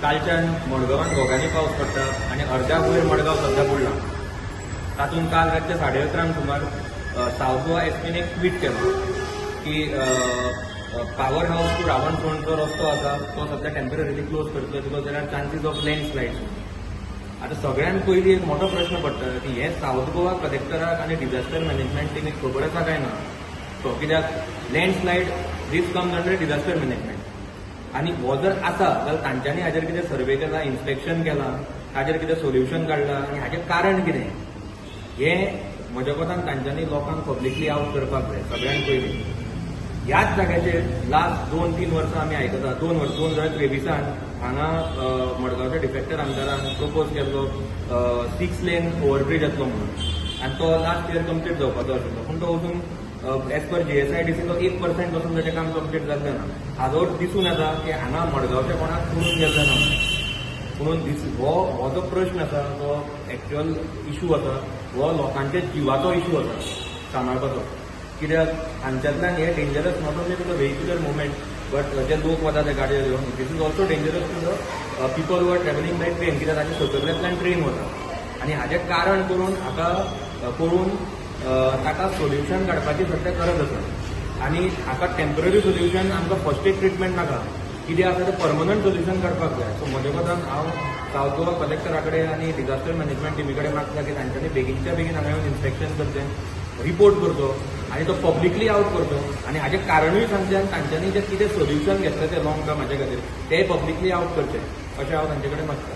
कालच्यान मडगांवान घोगांनी पावस पडटा आनी अर्द्या वयर मडगांव सध्या बुडला. तातूंत काल रातचे 11:30 सुमार सावथ गोवा एसपीन एक ट्वीट केलो की पॉवर हाऊस टू रावणसोंडचो रस्तो आसा तो सध्या टेम्पररीली क्लोज करतलो because there are chances of landslides. आता सगळ्यात पयलीं एक मोठो प्रश्न पडटा की हे सावथ गोवा कलेक्टराक आनी डिझास्टर मॅनेजमेंट टीमीक खबर आसा काय ना. तो कित्याक लँडस्लायड दीस कम्स अंडर डिझास्टर मॅनेजमेंट आनी हो जर आसा जाल्यार तांच्यांनी हाजेर कितें सर्वे केला, इन्स्पेक्शन केलां, ताजेर कितें सोल्युशन काडलां आनी हाजें कारण कितें हें म्हज्या कोतान तांच्यांनी लोकांक पब्लिकली आउट करपाक जाय. सगळ्यांत पयलीं ह्याच जाग्याचेर लास्ट 2-3 वर्सां आमी आयकता 2023 हांगा मडगांवच्या डिफेक्टर आमदारान प्रपोज केल्लो 6 लेन ओव्हरब्रीज येतलो म्हणून आनी तो लास्ट इयर कंप्लीट जावपाचो आशिल्लो. पूण तो वचून एज पर GSIDC तो 1% वचून ताचें काम कंप्लीट जाल्लें ना. हाजो दिसून येता की हांगा मडगांवच्या कोणाक करून गेल्लें ना म्हणून हो जो प्रश्न आसा तो एक्च्युअल इशू आसा, हो लोकांच्या जिवाचो इशू आसा सांबाळपाचो. कित्याक हांच्यातल्यान हे dangerous not only to the vehicular movement but जे लोक वता ते गाडयो घेवन this is also dangerous to the people who are travelling by train. कित्याक ताचे सकयल्यातल्यान ट्रेन वता आनी हाजें कारण करून ताका सोल्युशन काडपाची सध्या गरज आसा आनी हाका टेम्पररी सोल्युशन आमकां फर्स्ट एड ट्रिटमेंट नाका. कितें आसा तें परमनंट सोल्युशन काडपाक जाय. सो म्हजे कोतान हांव सावथ गोवा कलेक्टरा कडेन आनी डिझास्टर मॅनेजमेंट टीमी कडेन मागता की तांच्यांनी बेगीनच्या बेगीन हांगा येवन इन्स्पेक्शन करचें, रिपोर्ट करचो आनी तो पब्लिकली आउट करचो आनी हाजें कारणूय सांगचें आनी तांच्यांनी जें कितें सोल्युशन घेतलें तें लॉंग टर्म हाचे खातीर तें पब्लिकली आउट करचें अशें हांव तांचे कडेन मागता.